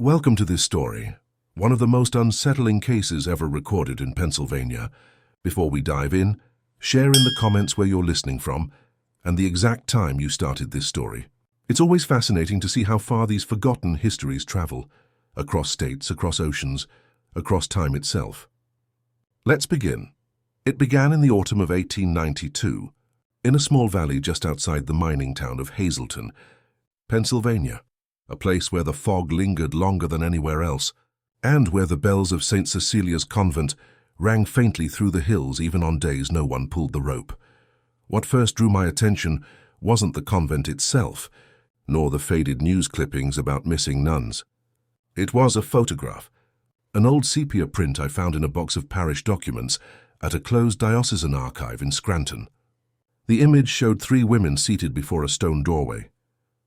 Welcome to this story, one of the most unsettling cases ever recorded in Pennsylvania. Before we dive in, share in the comments where you're listening from and the exact time you started this story. It's always fascinating to see how far these forgotten histories travel, across states, across oceans, across time itself. Let's begin. It began in the autumn of 1892, in a small valley just outside the mining town of Hazleton, Pennsylvania, a place where the fog lingered longer than anywhere else, and where the bells of St. Cecilia's Convent rang faintly through the hills even on days no one pulled the rope. What first drew my attention wasn't the convent itself, nor the faded news clippings about missing nuns. It was a photograph, an old sepia print I found in a box of parish documents at a closed diocesan archive in Scranton. The image showed three women seated before a stone doorway,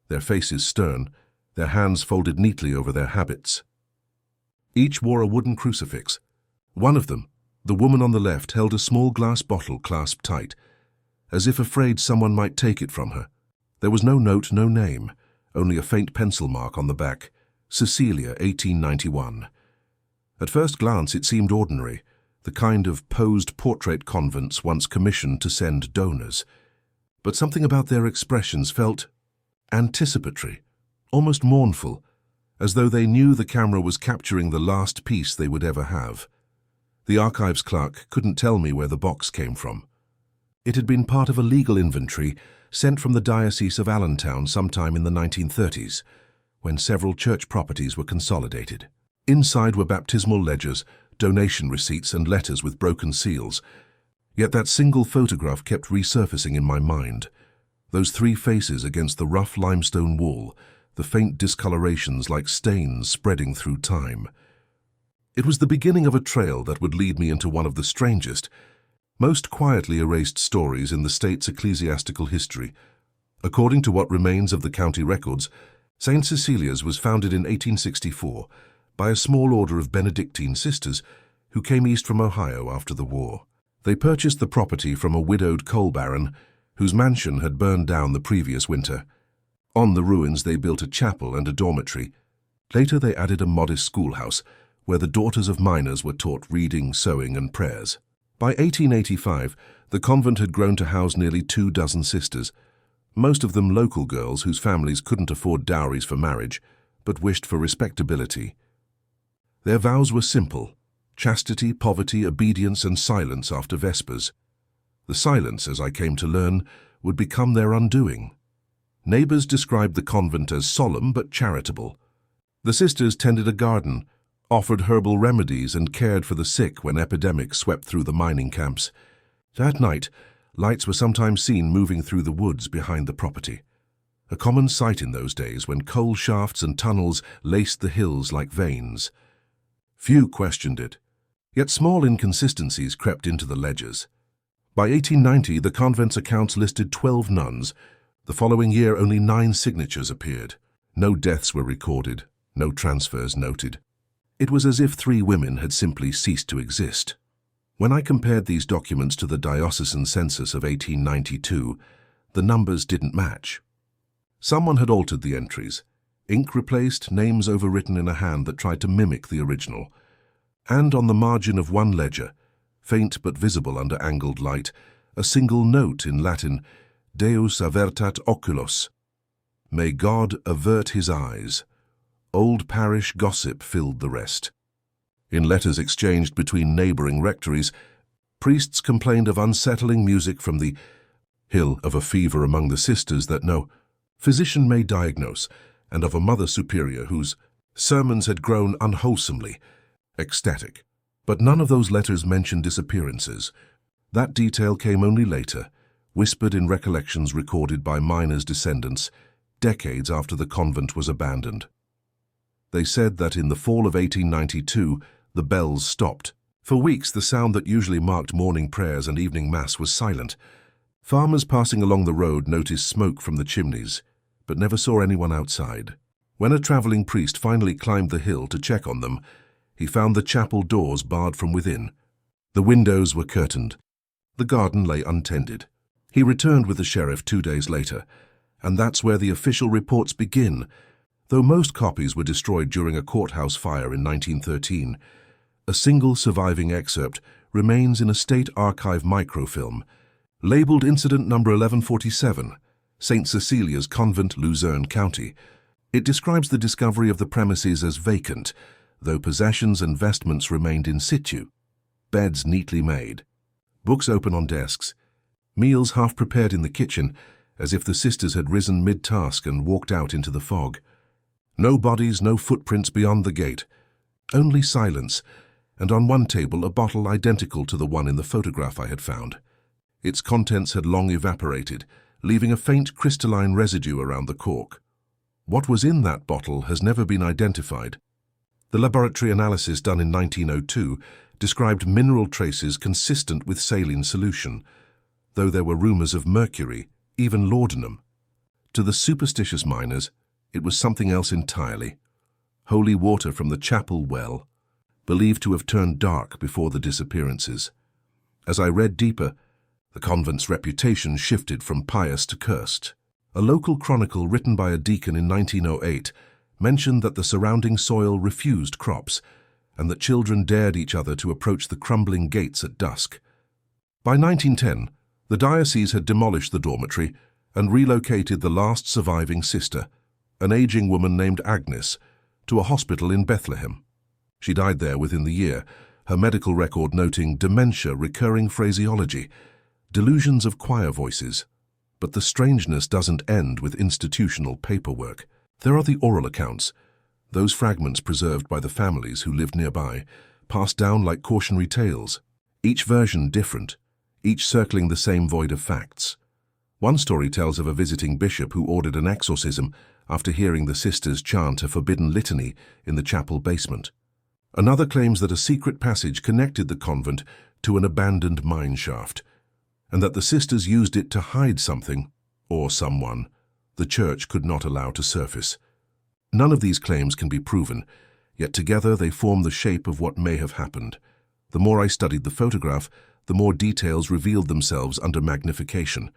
their faces stern, their hands folded neatly over their habits. Each wore a wooden crucifix. One of them, the woman on the left, held a small glass bottle clasped tight, as if afraid someone might take it from her. There was no note, no name, only a faint pencil mark on the back, Cecilia, 1891. At first glance it seemed ordinary, the kind of posed portrait convents once commissioned to send donors. But something about their expressions felt anticipatory, almost mournful, as though they knew the camera was capturing the last piece they would ever have. The archives clerk couldn't tell me where the box came from. It had been part of a legal inventory sent from the Diocese of Allentown sometime in the 1930s, when several church properties were consolidated. Inside were baptismal ledgers, donation receipts, and letters with broken seals. Yet that single photograph kept resurfacing in my mind. Those three faces against the rough limestone wall, the faint discolorations like stains spreading through time. It was the beginning of a trail that would lead me into one of the strangest, most quietly erased stories in the state's ecclesiastical history. According to what remains of the county records, St. Cecilia's was founded in 1864 by a small order of Benedictine sisters who came east from Ohio after the war. They purchased the property from a widowed coal baron whose mansion had burned down the previous winter. On the ruins they built a chapel and a dormitory. Later they added a modest schoolhouse where the daughters of miners were taught reading, sewing, and prayers. By 1885, the convent had grown to house nearly 24 sisters, most of them local girls whose families couldn't afford dowries for marriage, but wished for respectability. Their vows were simple: chastity, poverty, obedience, and silence after Vespers. The silence, as I came to learn, would become their undoing. Neighbors described the convent as solemn but charitable. The sisters tended a garden, offered herbal remedies, and cared for the sick when epidemics swept through the mining camps. At night, lights were sometimes seen moving through the woods behind the property, a common sight in those days when coal shafts and tunnels laced the hills like veins. Few questioned it, yet small inconsistencies crept into the ledgers. By 1890, the convent's accounts listed 12 nuns. The following year, only 9 signatures appeared. No deaths were recorded, no transfers noted. It was as if 3 women had simply ceased to exist. When I compared these documents to the diocesan census of 1892, the numbers didn't match. Someone had altered the entries, ink replaced, names overwritten in a hand that tried to mimic the original. And on the margin of one ledger, faint but visible under angled light, a single note in Latin, Deus avertat oculos. May God avert his eyes. Old parish gossip filled the rest. In letters exchanged between neighboring rectories, priests complained of unsettling music from the hill, of a fever among the sisters that no physician may diagnose, and of a mother superior whose sermons had grown unwholesomely ecstatic. But none of those letters mentioned disappearances. That detail came only later, whispered in recollections recorded by miners' descendants, decades after the convent was abandoned. They said that in the fall of 1892, the bells stopped. For weeks, the sound that usually marked morning prayers and evening mass was silent. Farmers passing along the road noticed smoke from the chimneys, but never saw anyone outside. When a traveling priest finally climbed the hill to check on them, he found the chapel doors barred from within. The windows were curtained. The garden lay untended. He returned with the sheriff 2 days later, and that's where the official reports begin. Though most copies were destroyed during a courthouse fire in 1913, a single surviving excerpt remains in a state archive microfilm, labeled Incident Number 1147, St. Cecilia's Convent, Luzerne County. It describes the discovery of the premises as vacant, though possessions and vestments remained in situ. Beds neatly made, books open on desks, meals half prepared in the kitchen, as if the sisters had risen mid-task and walked out into the fog. No bodies, no footprints beyond the gate, only silence, and on one table a bottle identical to the one in the photograph I had found. Its contents had long evaporated, leaving a faint crystalline residue around the cork. What was in that bottle has never been identified. The laboratory analysis done in 1902 described mineral traces consistent with saline solution, though there were rumors of mercury, even laudanum. To the superstitious miners, it was something else entirely. Holy water from the chapel well, believed to have turned dark before the disappearances. As I read deeper, the convent's reputation shifted from pious to cursed. A local chronicle written by a deacon in 1908 mentioned that the surrounding soil refused crops, and that children dared each other to approach the crumbling gates at dusk. By 1910, the diocese had demolished the dormitory and relocated the last surviving sister, an aging woman named Agnes, to a hospital in Bethlehem. She died there within the year, her medical record noting dementia, recurring phraseology, delusions of choir voices. But the strangeness doesn't end with institutional paperwork. There are the oral accounts, those fragments preserved by the families who lived nearby, passed down like cautionary tales, each version different, each circling the same void of facts. One story tells of a visiting bishop who ordered an exorcism after hearing the sisters chant a forbidden litany in the chapel basement. Another claims that a secret passage connected the convent to an abandoned mine shaft, and that the sisters used it to hide something, or someone, the church could not allow to surface. None of these claims can be proven, yet together they form the shape of what may have happened. The more I studied the photograph, the more details revealed themselves under magnification.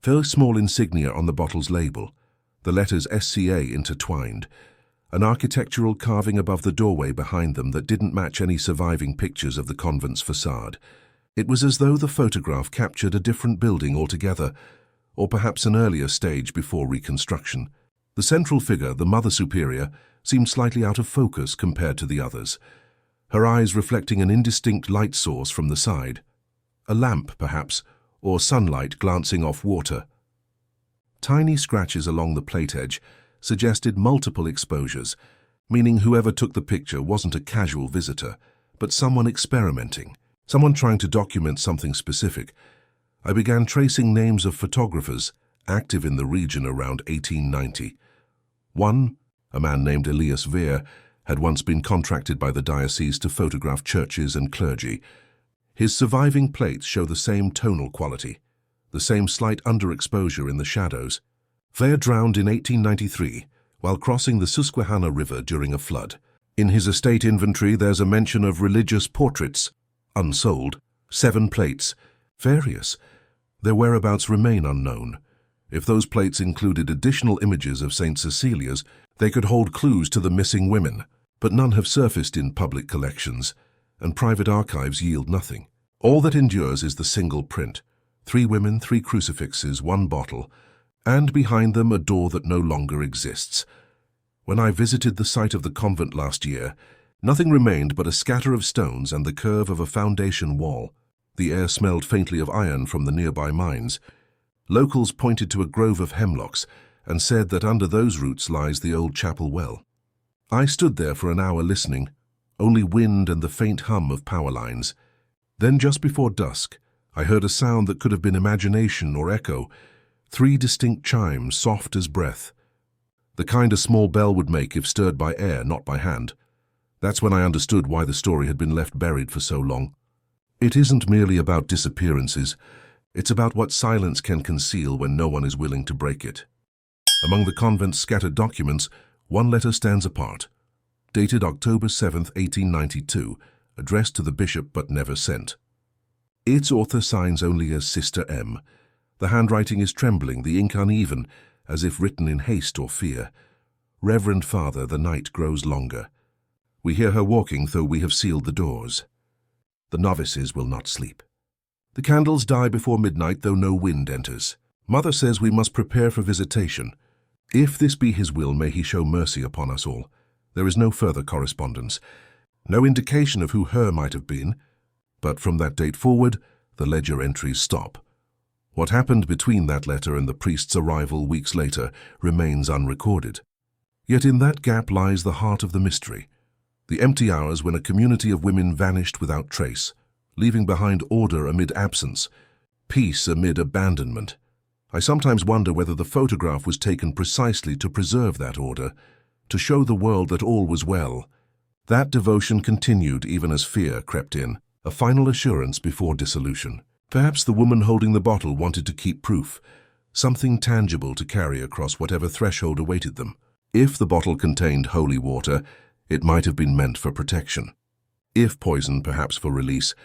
Very small insignia on the bottle's label, the letters SCA intertwined, an architectural carving above the doorway behind them that didn't match any surviving pictures of the convent's facade. It was as though the photograph captured a different building altogether, or perhaps an earlier stage before reconstruction. The central figure, the Mother Superior, seemed slightly out of focus compared to the others, her eyes reflecting an indistinct light source from the side. A lamp, perhaps, or sunlight glancing off water. Tiny scratches along the plate edge suggested multiple exposures, meaning whoever took the picture wasn't a casual visitor, but someone experimenting, someone trying to document something specific. I began tracing names of photographers active in the region around 1890. One, a man named Elias Veer, had once been contracted by the diocese to photograph churches and clergy. His surviving plates show the same tonal quality, the same slight underexposure in the shadows. Veer drowned in 1893 while crossing the Susquehanna River during a flood. In his estate inventory there's a mention of religious portraits, unsold, 7 plates, various. Their whereabouts remain unknown. If those plates included additional images of St. Cecilia's, they could hold clues to the missing women, but none have surfaced in public collections, and private archives yield nothing. All that endures is the single print, 3 women, 3 crucifixes, 1 bottle, and behind them a door that no longer exists. When I visited the site of the convent last year, nothing remained but a scatter of stones and the curve of a foundation wall. The air smelled faintly of iron from the nearby mines. Locals pointed to a grove of hemlocks and said that under those roots lies the old chapel well. I stood there for an hour listening, only wind and the faint hum of power lines. Then just before dusk, I heard a sound that could have been imagination or echo, 3 distinct chimes, soft as breath. The kind a small bell would make if stirred by air, not by hand. That's when I understood why the story had been left buried for so long. It isn't merely about disappearances. It's about what silence can conceal when no one is willing to break it. Among the convent's scattered documents, one letter stands apart. Dated October 7, 1892, addressed to the bishop but never sent. Its author signs only as Sister M. The handwriting is trembling, the ink uneven, as if written in haste or fear. Reverend Father, the night grows longer. We hear her walking, though we have sealed the doors. The novices will not sleep. The candles die before midnight, though no wind enters. Mother says we must prepare for visitation. If this be his will, may he show mercy upon us all. There is no further correspondence, no indication of who her might have been, but from that date forward, the ledger entries stop. What happened between that letter and the priest's arrival weeks later remains unrecorded. Yet in that gap lies the heart of the mystery. The empty hours when a community of women vanished without trace, leaving behind order amid absence, peace amid abandonment. I sometimes wonder whether the photograph was taken precisely to preserve that order, to show the world that all was well. That devotion continued even as fear crept in, a final assurance before dissolution. Perhaps the woman holding the bottle wanted to keep proof, something tangible to carry across whatever threshold awaited them. If the bottle contained holy water, it might have been meant for protection. If poison, perhaps for release.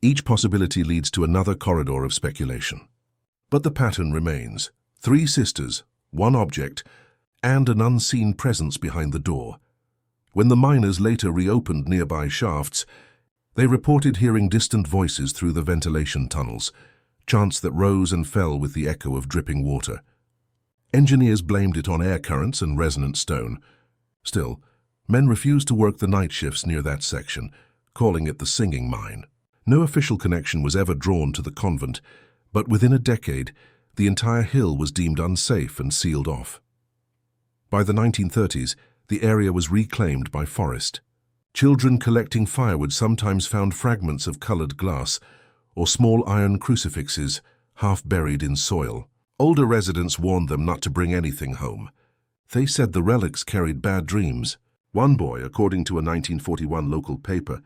Each possibility leads to another corridor of speculation. But the pattern remains. 3 sisters, 1 object, and an unseen presence behind the door. When the miners later reopened nearby shafts, they reported hearing distant voices through the ventilation tunnels, chants that rose and fell with the echo of dripping water. Engineers blamed it on air currents and resonant stone. Still, men refused to work the night shifts near that section, calling it the singing mine. No official connection was ever drawn to the convent, but within a decade, the entire hill was deemed unsafe and sealed off. By the 1930s, the area was reclaimed by forest. Children collecting firewood sometimes found fragments of colored glass or small iron crucifixes half buried in soil. Older residents warned them not to bring anything home. They said the relics carried bad dreams. One boy, according to a 1941 local paper,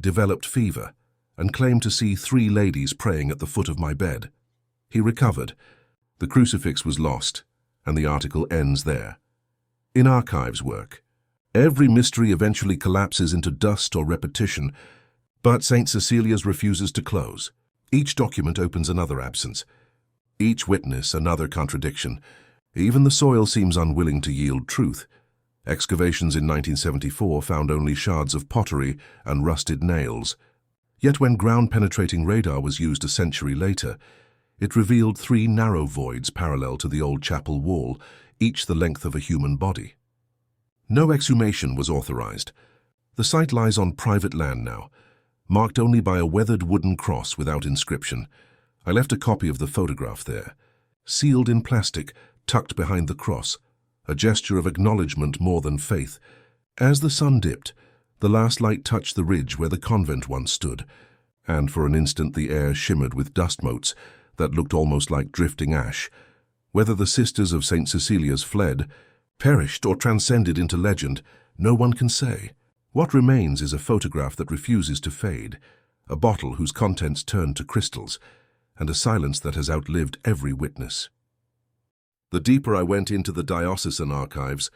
developed fever and claimed to see 3 ladies praying at the foot of my bed. He recovered. The crucifix was lost, and the article ends there. In archives work, every mystery eventually collapses into dust or repetition, but St. Cecilia's refuses to close. Each document opens another absence, each witness another contradiction. Even the soil seems unwilling to yield truth. Excavations in 1974 found only shards of pottery and rusted nails. Yet when ground-penetrating radar was used a century later, it revealed 3 narrow voids parallel to the old chapel wall, each the length of a human body. No exhumation was authorized. The site lies on private land now, marked only by a weathered wooden cross without inscription. I left a copy of the photograph there, sealed in plastic, tucked behind the cross, a gesture of acknowledgement more than faith. As the sun dipped, the last light touched the ridge where the convent once stood, and for an instant the air shimmered with dust motes that looked almost like drifting ash. Whether the sisters of St. Cecilia's fled, perished, or transcended into legend, no one can say. What remains is a photograph that refuses to fade, a bottle whose contents turned to crystals, and a silence that has outlived every witness. The deeper I went into the diocesan archives,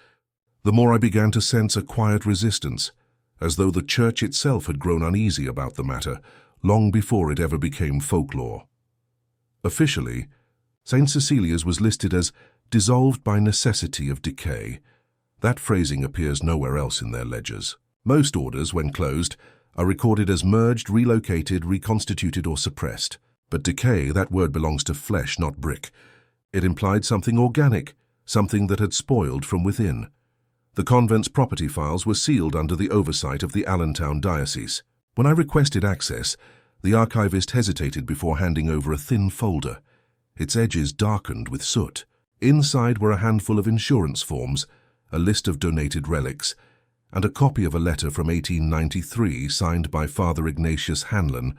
the more I began to sense a quiet resistance, as though the church itself had grown uneasy about the matter, long before it ever became folklore. Officially, St. Cecilia's was listed as dissolved by necessity of decay. That phrasing appears nowhere else in their ledgers. Most orders, when closed, are recorded as merged, relocated, reconstituted, or suppressed. But decay, that word belongs to flesh, not brick. It implied something organic, something that had spoiled from within. The convent's property files were sealed under the oversight of the Allentown diocese. When I requested access, the archivist hesitated before handing over a thin folder, its edges darkened with soot. Inside were a handful of insurance forms, a list of donated relics, and a copy of a letter from 1893 signed by Father Ignatius Hanlon,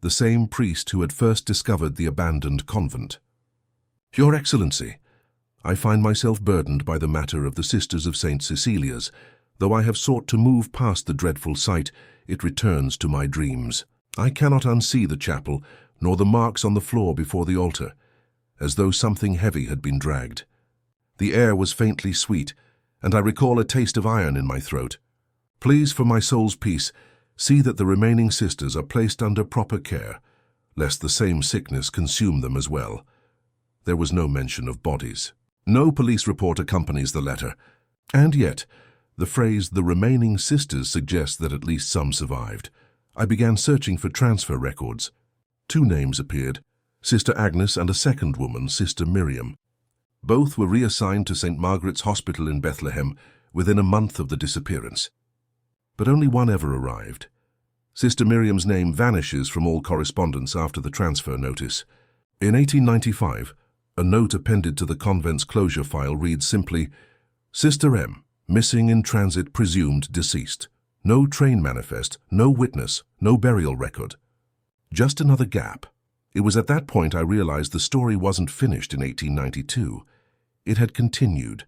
the same priest who had first discovered the abandoned convent. Your Excellency, I find myself burdened by the matter of the Sisters of St. Cecilia's. Though I have sought to move past the dreadful sight, it returns to my dreams. I cannot unsee the chapel, nor the marks on the floor before the altar, as though something heavy had been dragged. The air was faintly sweet, and I recall a taste of iron in my throat. Please, for my soul's peace, see that the remaining sisters are placed under proper care, lest the same sickness consume them as well. There was no mention of bodies. No police report accompanies the letter. And yet, the phrase "the remaining sisters" suggests that at least some survived. I began searching for transfer records. 2 names appeared, Sister Agnes and a second woman, Sister Miriam. Both were reassigned to St. Margaret's Hospital in Bethlehem within a month of the disappearance. But only one ever arrived. Sister Miriam's name vanishes from all correspondence after the transfer notice. In 1895, a note appended to the convent's closure file reads simply, "Sister M, missing in transit, presumed deceased. No train manifest, no witness, no burial record." Just another gap. It was at that point I realized the story wasn't finished in 1892. It had continued,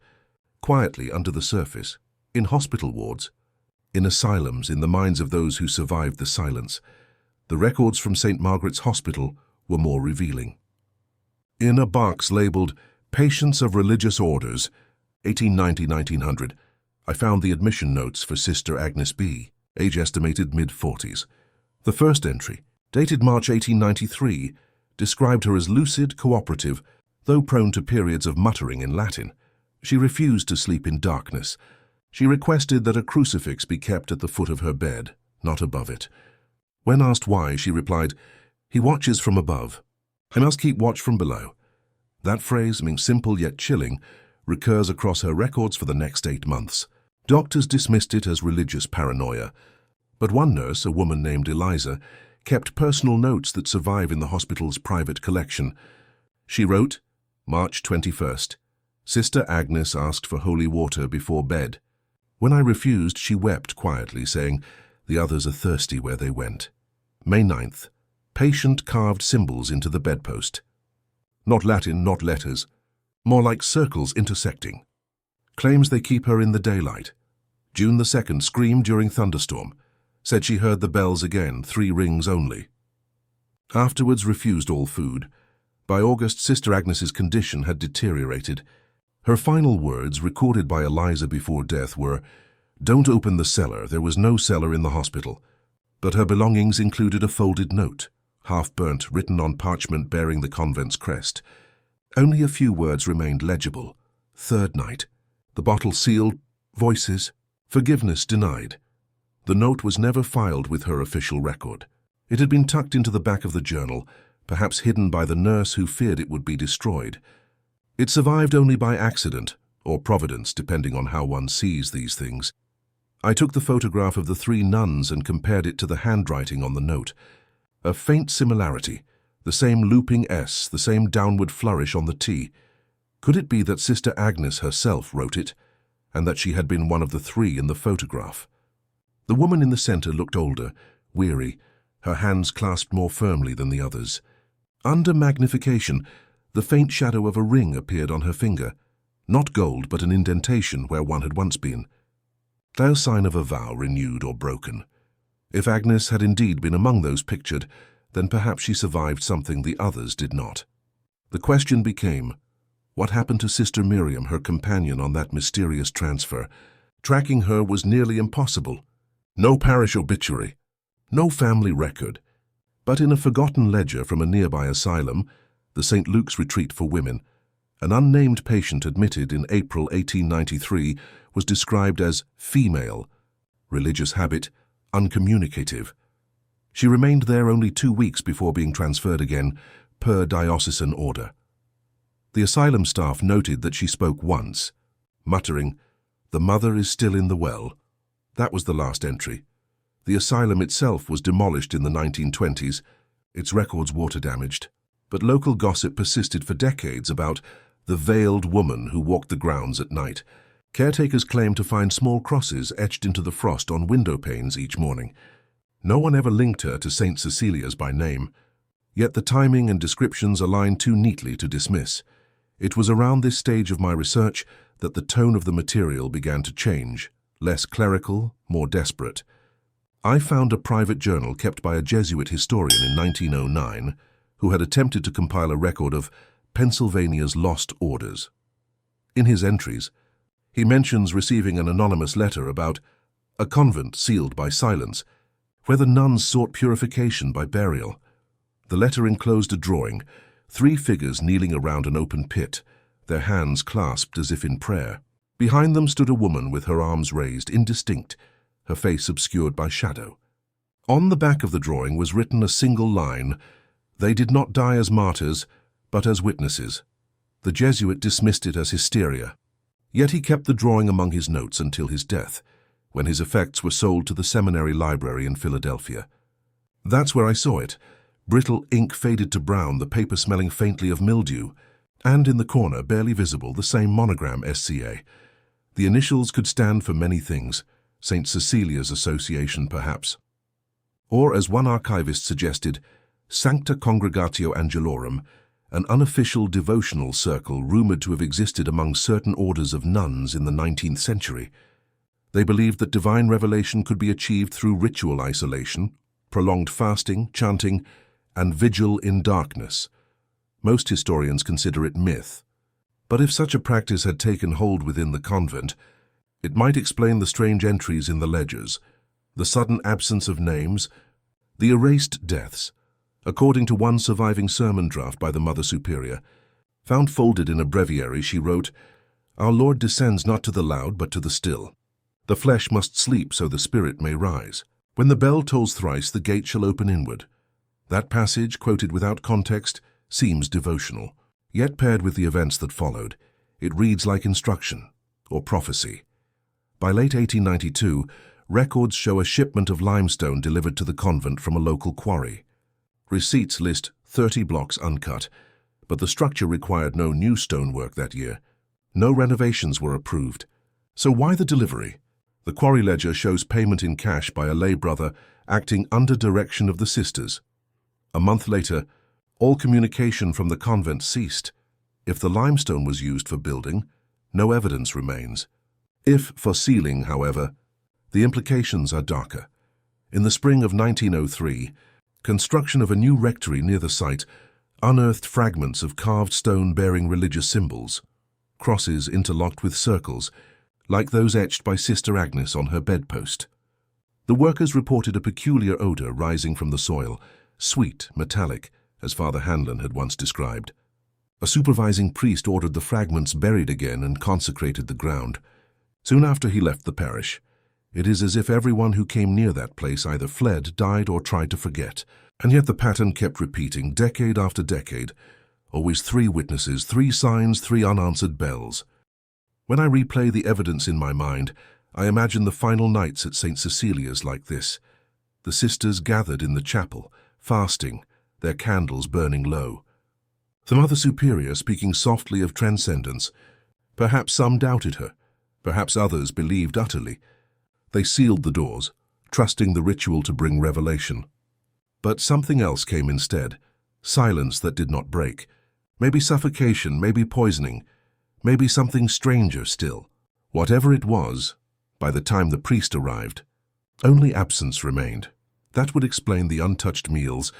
quietly under the surface, in hospital wards, in asylums, in the minds of those who survived the silence. The records from St. Margaret's Hospital were more revealing. In a box labeled "Patients of Religious Orders, 1890-1900, I found the admission notes for Sister Agnes B., age estimated mid-40s. The first entry, dated March 1893, described her as lucid, cooperative, though prone to periods of muttering in Latin. She refused to sleep in darkness. She requested that a crucifix be kept at the foot of her bed, not above it. When asked why, she replied, "He watches from above. I must keep watch from below." That phrase, being simple yet chilling, recurs across her records for the next 8 months. Doctors dismissed it as religious paranoia, but one nurse, a woman named Eliza, kept personal notes that survive in the hospital's private collection. She wrote, March 21st, "Sister Agnes asked for holy water before bed. When I refused, she wept quietly, saying, 'The others are thirsty where they went.' May 9th, patient carved symbols into the bedpost. Not Latin, not letters, more like circles intersecting. Claims they keep her in the daylight. June the 2nd, screamed during thunderstorm. Said she heard the bells again, 3 rings only. Afterwards refused all food. By August, Sister Agnes's condition had deteriorated. Her final words, recorded by Eliza before death, were, 'Don't open the cellar, there was no cellar in the hospital.' But her belongings included a folded note, half-burnt, written on parchment bearing the convent's crest. Only a few words remained legible. 3rd night. The bottle sealed, voices, forgiveness denied. The note was never filed with her official record. It had been tucked into the back of the journal, perhaps hidden by the nurse who feared it would be destroyed. It survived only by accident, or providence, depending on how one sees these things. I took the photograph of the 3 nuns and compared it to the handwriting on the note. A faint similarity, the same looping S, the same downward flourish on the T. Could it be that Sister Agnes herself wrote it, and that she had been one of the 3 in the photograph? The woman in the center looked older, weary, her hands clasped more firmly than the others. Under magnification, the faint shadow of a ring appeared on her finger, not gold but an indentation where one had once been. No sign of a vow renewed or broken. If Agnes had indeed been among those pictured, then perhaps she survived something the others did not. The question became, what happened to Sister Miriam, her companion on that mysterious transfer? Tracking her was nearly impossible. No parish obituary, no family record. But in a forgotten ledger from a nearby asylum, the St. Luke's Retreat for Women, an unnamed patient admitted in April 1893 was described as female, religious habit, uncommunicative. She remained there only 2 weeks before being transferred again, per diocesan order. The asylum staff noted that she spoke once, muttering, "The mother is still in the well." That was the last entry. The asylum itself was demolished in the 1920s, its records water-damaged. But local gossip persisted for decades about the veiled woman who walked the grounds at night. Caretakers claimed to find small crosses etched into the frost on window panes each morning. No one ever linked her to St. Cecilia's by name, yet the timing and descriptions aligned too neatly to dismiss. It was around this stage of my research that the tone of the material began to change, less clerical, more desperate. I found a private journal kept by a Jesuit historian in 1909 who had attempted to compile a record of Pennsylvania's lost orders. In his entries, he mentions receiving an anonymous letter about a convent sealed by silence, where the nuns sought purification by burial. The letter enclosed a drawing, 3 figures kneeling around an open pit, their hands clasped as if in prayer. Behind them stood a woman with her arms raised, indistinct, her face obscured by shadow. On the back of the drawing was written a single line: "They did not die as martyrs, but as witnesses." The Jesuit dismissed it as hysteria. Yet he kept the drawing among his notes until his death, when his effects were sold to the seminary library in Philadelphia. That's where I saw it. Brittle ink faded to brown, the paper smelling faintly of mildew, and in the corner, barely visible, the same monogram, SCA. The initials could stand for many things. St. Cecilia's Association, perhaps. Or, as one archivist suggested, Sancta Congregatio Angelorum, an unofficial devotional circle rumored to have existed among certain orders of nuns in the 19th century. They believed that divine revelation could be achieved through ritual isolation, prolonged fasting, chanting, and vigil in darkness. Most historians consider it myth. But if such a practice had taken hold within the convent, it might explain the strange entries in the ledgers, the sudden absence of names, the erased deaths. According to one surviving sermon draft by the Mother Superior, found folded in a breviary, she wrote, "Our Lord descends not to the loud, but to the still. The flesh must sleep so the spirit may rise. When the bell tolls thrice, the gate shall open inward." That passage, quoted without context, seems devotional. Yet paired with the events that followed, it reads like instruction or prophecy. By late 1892, records show a shipment of limestone delivered to the convent from a local quarry. Receipts list 30 blocks uncut, but the structure required no new stonework that year. No renovations were approved. So why the delivery? The quarry ledger shows payment in cash by a lay brother acting under direction of the sisters. A month later, all communication from the convent ceased. If the limestone was used for building, no evidence remains. If for sealing, however, the implications are darker. In the spring of 1903, construction of a new rectory near the site unearthed fragments of carved stone bearing religious symbols, crosses interlocked with circles, like those etched by Sister Agnes on her bedpost. The workers reported a peculiar odor rising from the soil, sweet, metallic, as Father Hanlon had once described. A supervising priest ordered the fragments buried again and consecrated the ground. Soon after he left the parish, it is as if everyone who came near that place either fled, died, or tried to forget. And yet the pattern kept repeating, decade after decade. Always 3 witnesses, 3 signs, 3 unanswered bells. When I replay the evidence in my mind, I imagine the final nights at St. Cecilia's like this. The sisters gathered in the chapel, fasting, their candles burning low. The Mother Superior speaking softly of transcendence. Perhaps some doubted her. Perhaps others believed utterly. They sealed the doors, trusting the ritual to bring revelation. But something else came instead, silence that did not break. Maybe suffocation, maybe poisoning, maybe something stranger still. Whatever it was, by the time the priest arrived, only absence remained. That would explain the untouched meals,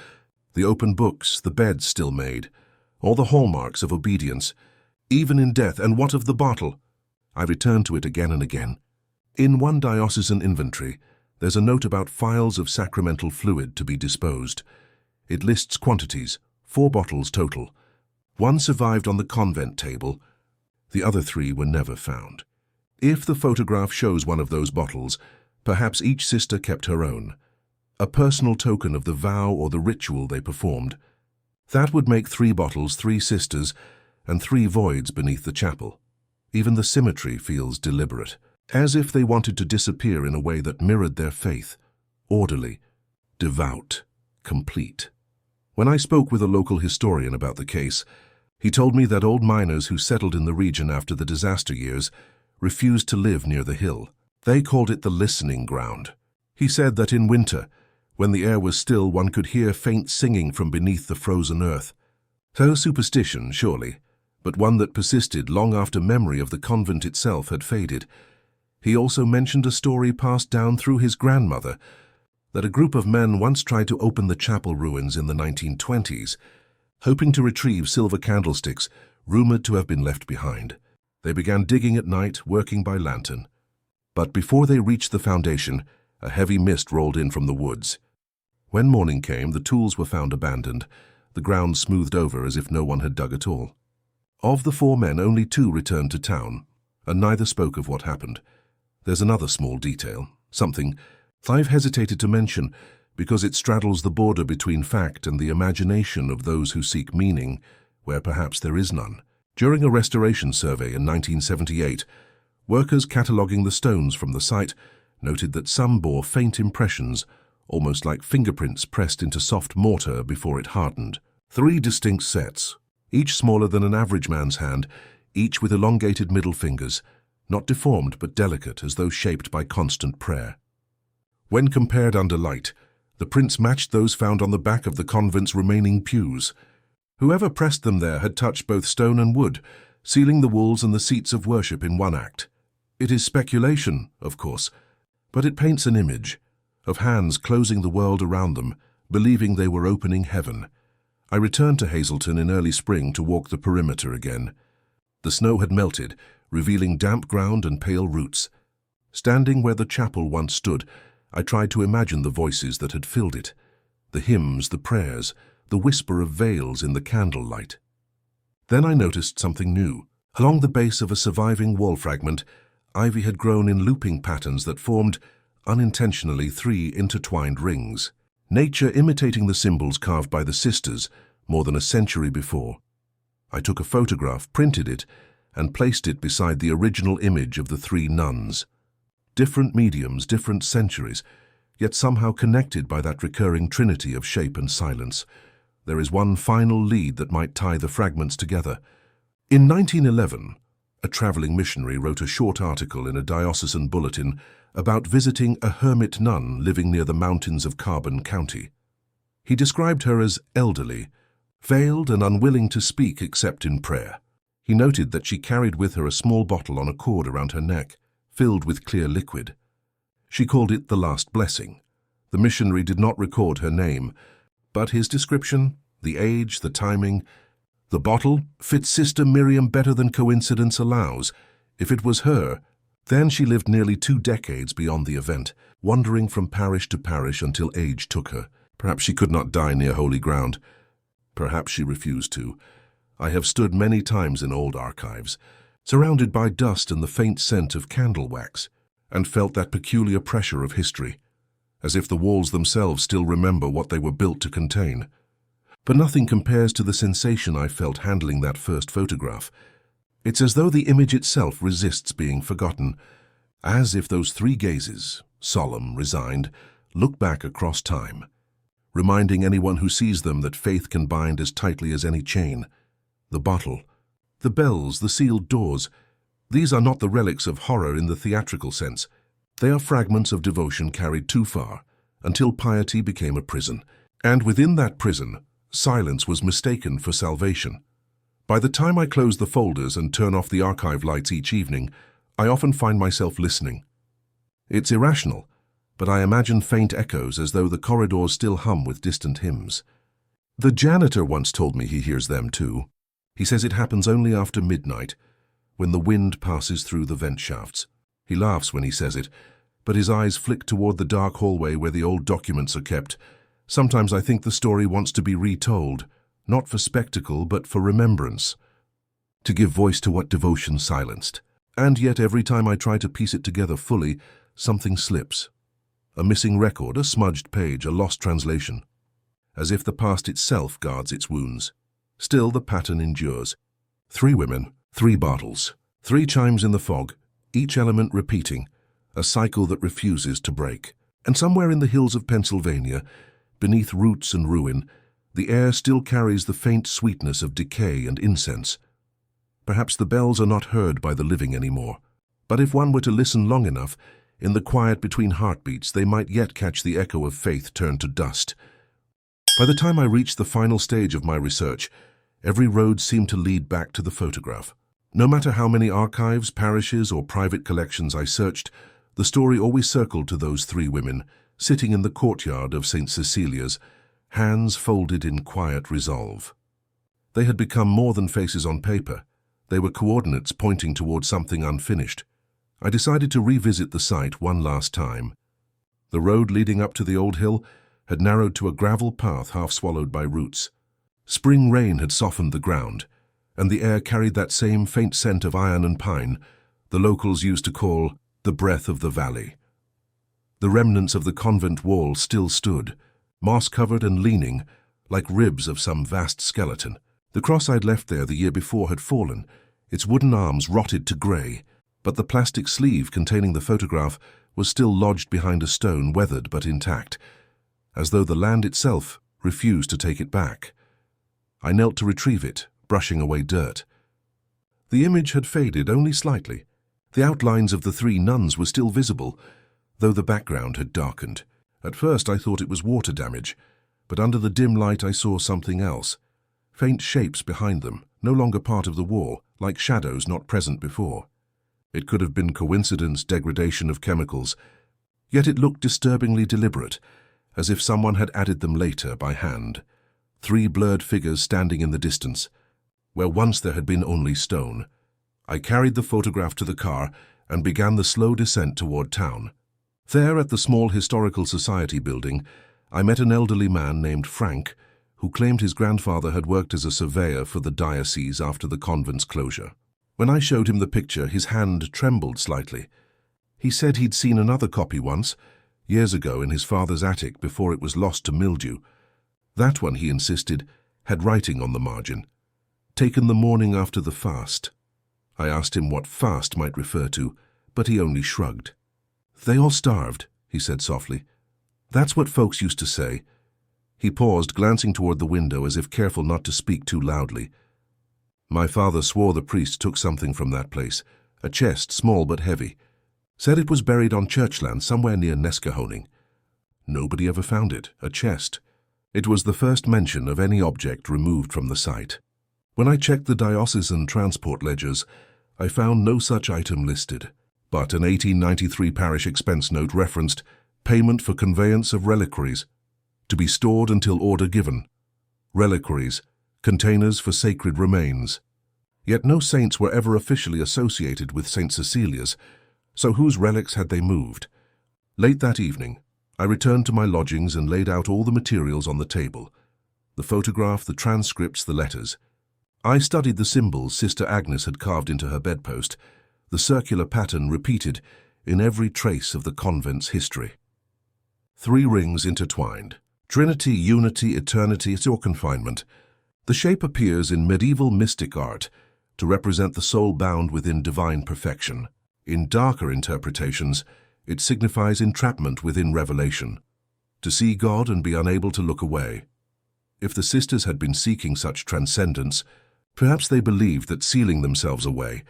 the open books, the beds still made, all the hallmarks of obedience, even in death. And what of the bottle? I returned to it again and again. In one diocesan inventory, there's a note about phials of sacramental fluid to be disposed. It lists quantities, 4 bottles total. 1 survived on the convent table. The other 3 were never found. If the photograph shows one of those bottles, perhaps each sister kept her own, a personal token of the vow or the ritual they performed. That would make 3 bottles, 3 sisters, and 3 voids beneath the chapel. Even the symmetry feels deliberate, as if they wanted to disappear in a way that mirrored their faith, orderly, devout, complete. When I spoke with a local historian about the case, he told me that old miners who settled in the region after the disaster years refused to live near the hill. They called it the listening ground. He said that in winter, when the air was still, one could hear faint singing from beneath the frozen earth. So superstition, surely, but one that persisted long after memory of the convent itself had faded. He also mentioned a story passed down through his grandmother, that a group of men once tried to open the chapel ruins in the 1920s, hoping to retrieve silver candlesticks rumored to have been left behind. They began digging at night, working by lantern. But before they reached the foundation, a heavy mist rolled in from the woods. When morning came, the tools were found abandoned, the ground smoothed over as if no one had dug at all. Of the 4 men, only 2 returned to town. and neither spoke of what happened. There's another small detail, something I've hesitated to mention because it straddles the border between fact and the imagination of those who seek meaning where perhaps there is none. During a restoration survey in 1978, workers cataloguing the stones from the site noted that some bore faint impressions, almost like fingerprints pressed into soft mortar before it hardened. 3 distinct sets, each smaller than an average man's hand, each with elongated middle fingers, not deformed but delicate as though shaped by constant prayer. When compared under light, the prints matched those found on the back of the convent's remaining pews. Whoever pressed them there had touched both stone and wood, sealing the walls and the seats of worship in one act. It is speculation, of course, but it paints an image of hands closing the world around them, believing they were opening heaven. I returned to Hazleton in early spring to walk the perimeter again. The snow had melted, revealing damp ground and pale roots. Standing where the chapel once stood, I tried to imagine the voices that had filled it, the hymns, the prayers, the whisper of veils in the candlelight. Then I noticed something new. Along the base of a surviving wall fragment, ivy had grown in looping patterns that formed, unintentionally, 3 intertwined rings. Nature imitating the symbols carved by the sisters more than a century before. I took a photograph, printed it, and placed it beside the original image of the 3 nuns. Different mediums, different centuries, yet somehow connected by that recurring trinity of shape and silence. There is one final lead that might tie the fragments together. In 1911, a traveling missionary wrote a short article in a diocesan bulletin about visiting a hermit nun living near the mountains of Carbon County. He described her as elderly, veiled and unwilling to speak except in prayer. He noted that she carried with her a small bottle on a cord around her neck, filled with clear liquid. She called it the Last Blessing. The missionary did not record her name, but his description, the age, the timing, the bottle, fits Sister Miriam better than coincidence allows. If it was her, then she lived nearly 2 decades beyond the event, wandering from parish to parish until age took her. Perhaps she could not die near holy ground. Perhaps she refused to. I have stood many times in old archives, surrounded by dust and the faint scent of candle wax, and felt that peculiar pressure of history, as if the walls themselves still remember what they were built to contain. But nothing compares to the sensation I felt handling that first photograph. It's as though the image itself resists being forgotten, as if those 3 gazes, solemn, resigned, look back across time, reminding anyone who sees them that faith can bind as tightly as any chain. The bottle, the bells, the sealed doors, these are not the relics of horror in the theatrical sense. They are fragments of devotion carried too far, until piety became a prison. And within that prison, silence was mistaken for salvation. By the time I close the folders and turn off the archive lights each evening, I often find myself listening. It's irrational, but I imagine faint echoes as though the corridors still hum with distant hymns. The janitor once told me he hears them too. He says it happens only after midnight, when the wind passes through the vent shafts. He laughs when he says it, but his eyes flick toward the dark hallway where the old documents are kept. Sometimes I think the story wants to be retold, not for spectacle but for remembrance, to give voice to what devotion silenced. And yet every time I try to piece it together fully, something slips. A missing record, a smudged page, a lost translation. As if the past itself guards its wounds. Still the pattern endures. 3 women, 3 bottles, 3 chimes in the fog, each element repeating, a cycle that refuses to break. And somewhere in the hills of Pennsylvania, beneath roots and ruin, the air still carries the faint sweetness of decay and incense. Perhaps the bells are not heard by the living anymore, but if one were to listen long enough, in the quiet between heartbeats, they might yet catch the echo of faith turned to dust. By the time I reached the final stage of my research, every road seemed to lead back to the photograph. No matter how many archives, parishes, or private collections I searched, the story always circled to those 3 women, sitting in the courtyard of St. Cecilia's, hands folded in quiet resolve. They had become more than faces on paper. They were coordinates pointing toward something unfinished. I decided to revisit the site one last time. The road leading up to the old hill had narrowed to a gravel path half swallowed by roots. Spring rain had softened the ground, and the air carried that same faint scent of iron and pine, the locals used to call the breath of the valley. The remnants of the convent wall still stood, moss-covered and leaning, like ribs of some vast skeleton. The cross I'd left there the year before had fallen, its wooden arms rotted to grey, but the plastic sleeve containing the photograph was still lodged behind a stone, weathered but intact, as though the land itself refused to take it back. I knelt to retrieve it, brushing away dirt. The image had faded only slightly. The outlines of the three nuns were still visible, though the background had darkened. At first I thought it was water damage, but under the dim light I saw something else. Faint shapes behind them, no longer part of the wall, like shadows not present before. It could have been coincidence, degradation of chemicals, yet it looked disturbingly deliberate, as if someone had added them later by hand. Three blurred figures standing in the distance, where once there had been only stone. I carried the photograph to the car and began the slow descent toward town. There, at the small historical society building, I met an elderly man named Frank, who claimed his grandfather had worked as a surveyor for the diocese after the convent's closure. When I showed him the picture, his hand trembled slightly. He said he'd seen another copy once, years ago in his father's attic before it was lost to mildew. That one, he insisted, had writing on the margin, taken the morning after the fast. I asked him what fast might refer to, but he only shrugged. "They all starved," he said softly. "That's what folks used to say." He paused, glancing toward the window as if careful not to speak too loudly. My father swore the priest took something from that place, a chest, small but heavy. Said it was buried on church land somewhere near Nescahoning. Nobody ever found it, a chest. It was the first mention of any object removed from the site. When I checked the diocesan transport ledgers, I found no such item listed, but an 1893 parish expense note referenced payment for conveyance of reliquaries, to be stored until order given. Reliquaries, containers for sacred remains. Yet no saints were ever officially associated with St. Cecilia's, so whose relics had they moved? Late that evening, I returned to my lodgings and laid out all the materials on the table. The photograph, the transcripts, the letters. I studied the symbols Sister Agnes had carved into her bedpost, the circular pattern repeated in every trace of the convent's history. Three rings intertwined. Trinity, unity, eternity, it's your confinement. The shape appears in medieval mystic art to represent the soul bound within divine perfection. In darker interpretations, it signifies entrapment within revelation, to see God and be unable to look away. If the sisters had been seeking such transcendence, perhaps they believed that sealing themselves away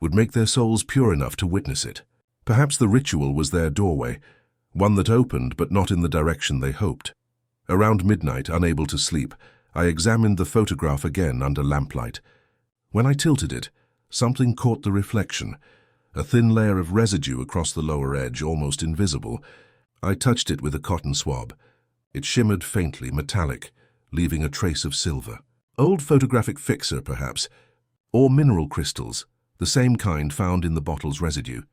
would make their souls pure enough to witness it. Perhaps the ritual was their doorway, one that opened but not in the direction they hoped. Around midnight, unable to sleep, I examined the photograph again under lamplight. When I tilted it, something caught the reflection, a thin layer of residue across the lower edge, almost invisible. I touched it with a cotton swab. It shimmered faintly, metallic, leaving a trace of silver. Old photographic fixer, perhaps, or mineral crystals, the same kind found in the bottle's residue.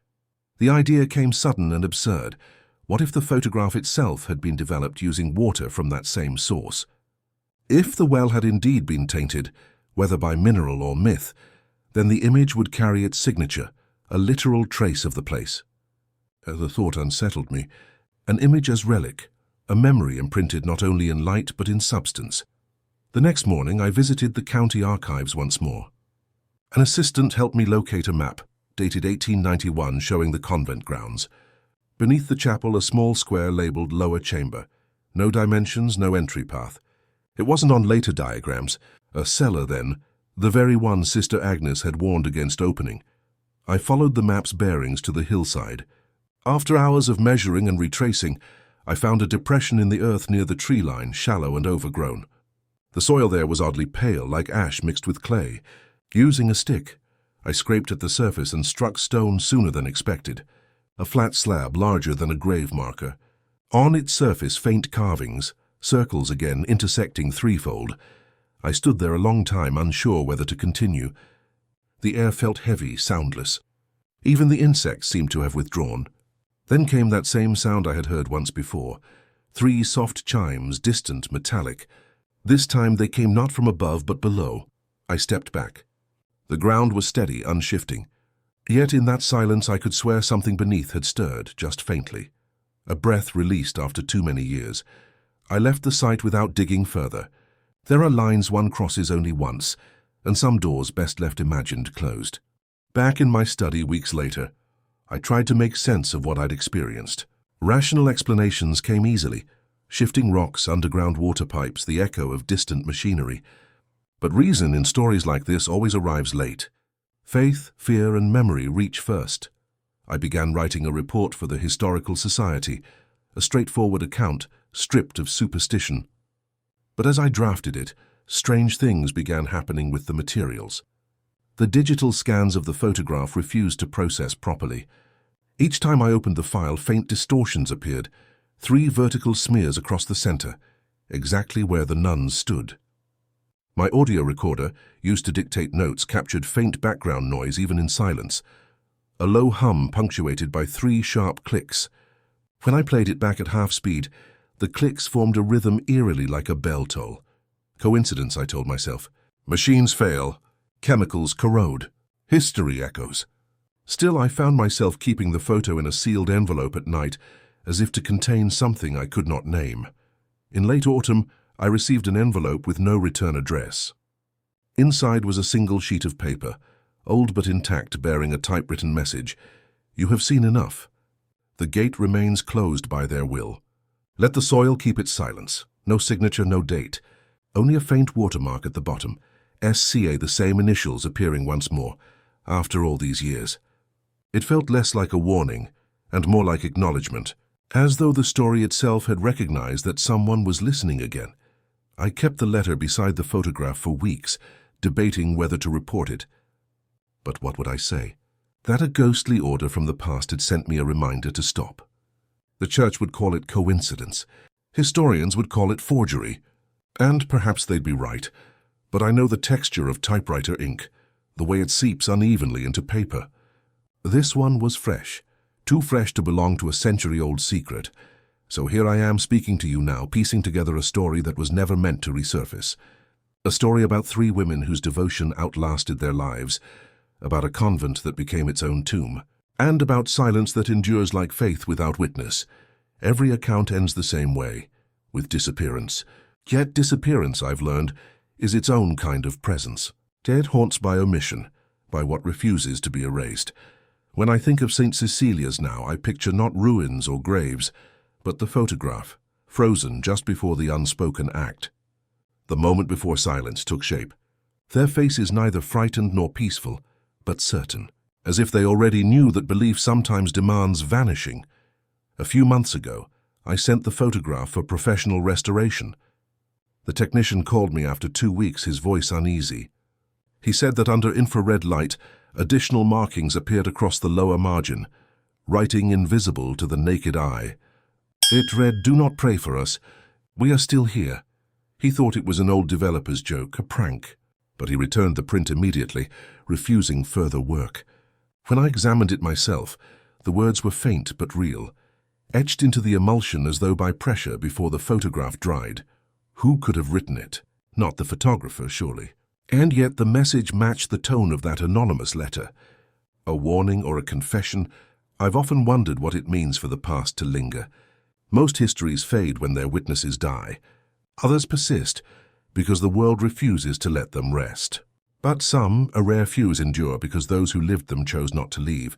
The idea came sudden and absurd. What if the photograph itself had been developed using water from that same source? If the well had indeed been tainted, whether by mineral or myth, then the image would carry its signature, a literal trace of the place. The thought unsettled me. An image as relic, a memory imprinted not only in light but in substance. The next morning I visited the county archives once more. An assistant helped me locate a map, dated 1891, showing the convent grounds. Beneath the chapel, a small square labeled lower chamber. No dimensions, no entry path. It wasn't on later diagrams. A cellar, then, the very one Sister Agnes had warned against opening. I followed the map's bearings to the hillside. After hours of measuring and retracing, I found a depression in the earth near the tree line, shallow and overgrown. The soil there was oddly pale, like ash mixed with clay. Using a stick, I scraped at the surface and struck stone sooner than expected. A flat slab larger than a grave marker. On its surface, faint carvings, circles again, intersecting threefold. I stood there a long time, unsure whether to continue. The air felt heavy, soundless. Even the insects seemed to have withdrawn. Then came that same sound I had heard once before. Three soft chimes, distant, metallic. This time they came not from above but below. I stepped back. The ground was steady, unshifting. Yet in that silence I could swear something beneath had stirred, just faintly. A breath released after too many years. I left the site without digging further. There are lines one crosses only once, and some doors best left imagined closed. Back in my study weeks later, I tried to make sense of what I'd experienced. Rational explanations came easily. Shifting rocks, underground water pipes, the echo of distant machinery. But reason in stories like this always arrives late. Faith, fear, and memory reach first. I began writing a report for the Historical Society, a straightforward account, stripped of superstition. But as I drafted it, strange things began happening with the materials. The digital scans of the photograph refused to process properly. Each time I opened the file, faint distortions appeared, 3 vertical smears across the center, exactly where the nuns stood. My audio recorder, used to dictate notes, captured faint background noise even in silence, a low hum punctuated by 3 sharp clicks. When I played it back at half speed, the clicks formed a rhythm eerily like a bell toll. Coincidence, I told myself. Machines fail. Chemicals corrode. History echoes. Still, I found myself keeping the photo in a sealed envelope at night, as if to contain something I could not name. In late autumn, I received an envelope with no return address. Inside was a single sheet of paper, old but intact, bearing a typewritten message. You have seen enough. The gate remains closed by their will. Let the soil keep its silence. No signature, no date. Only a faint watermark at the bottom. SCA, the same initials appearing once more, after all these years. It felt less like a warning, and more like acknowledgement, as though the story itself had recognized that someone was listening again. I kept the letter beside the photograph for weeks, debating whether to report it. But what would I say? That a ghostly order from the past had sent me a reminder to stop. The church would call it coincidence. Historians would call it forgery. And perhaps they'd be right. But I know the texture of typewriter ink, the way it seeps unevenly into paper. This one was fresh, too fresh to belong to a century-old secret. So here I am speaking to you now, piecing together a story that was never meant to resurface. A story about 3 women whose devotion outlasted their lives, about a convent that became its own tomb, and about silence that endures like faith without witness. Every account ends the same way, with disappearance. Yet disappearance, I've learned, is its own kind of presence. Dead haunts by omission, by what refuses to be erased. When I think of St. Cecilia's now, I picture not ruins or graves, but the photograph, frozen just before the unspoken act. The moment before silence took shape. Their faces neither frightened nor peaceful, but certain, as if they already knew that belief sometimes demands vanishing. A few months ago, I sent the photograph for professional restoration. The technician called me after 2 weeks, his voice uneasy. He said that under infrared light, additional markings appeared across the lower margin, writing invisible to the naked eye. It read, "Do not pray for us. We are still here." He thought it was an old developer's joke, a prank, but he returned the print immediately, refusing further work. When I examined it myself, the words were faint but real, etched into the emulsion as though by pressure before the photograph dried. Who could have written it? Not the photographer, surely. And yet the message matched the tone of that anonymous letter. A warning or a confession? I've often wondered what it means for the past to linger. Most histories fade when their witnesses die. Others persist because the world refuses to let them rest. But some, a rare few, endure because those who lived them chose not to leave.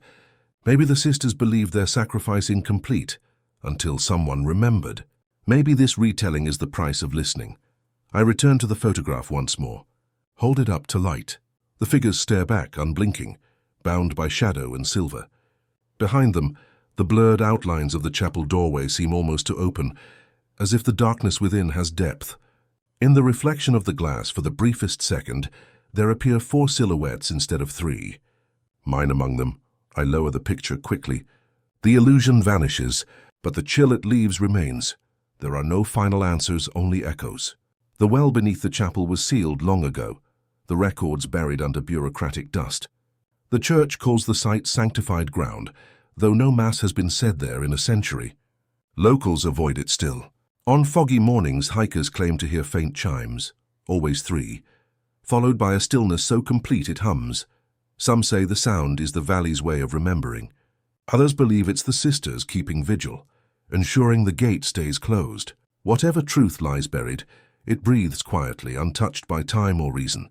Maybe the sisters believed their sacrifice incomplete until someone remembered. Maybe this retelling is the price of listening. I return to the photograph once more. Hold it up to light. The figures stare back, unblinking, bound by shadow and silver. Behind them, the blurred outlines of the chapel doorway seem almost to open, as if the darkness within has depth. In the reflection of the glass, for the briefest second, there appear 4 silhouettes instead of 3. Mine among them. I lower the picture quickly. The illusion vanishes, but the chill it leaves remains. There are no final answers, only echoes. The well beneath the chapel was sealed long ago, the records buried under bureaucratic dust. The church calls the site sanctified ground, though no mass has been said there in a century. Locals avoid it still. On foggy mornings, hikers claim to hear faint chimes, always 3, followed by a stillness so complete it hums. Some say the sound is the valley's way of remembering. Others believe it's the sisters keeping vigil, ensuring the gate stays closed. Whatever truth lies buried, it breathes quietly, untouched by time or reason.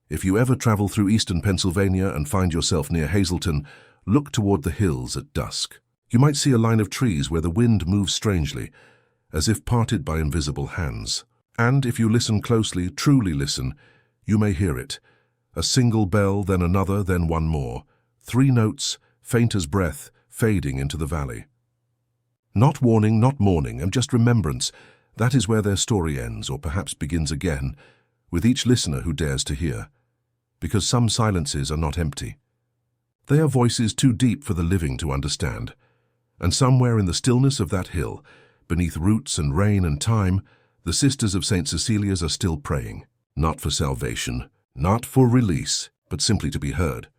If you ever travel through eastern Pennsylvania and find yourself near Hazleton, look toward the hills at dusk. You might see a line of trees where the wind moves strangely, as if parted by invisible hands. And if you listen closely, truly listen, you may hear it. A single bell, then another, then one more. 3 notes, faint as breath, fading into the valley. Not warning, not mourning, and just remembrance. That is where their story ends, or perhaps begins again, with each listener who dares to hear. Because some silences are not empty. They are voices too deep for the living to understand. And somewhere in the stillness of that hill, beneath roots and rain and time, the sisters of St. Cecilia's are still praying. Not for salvation, not for release, but simply to be heard.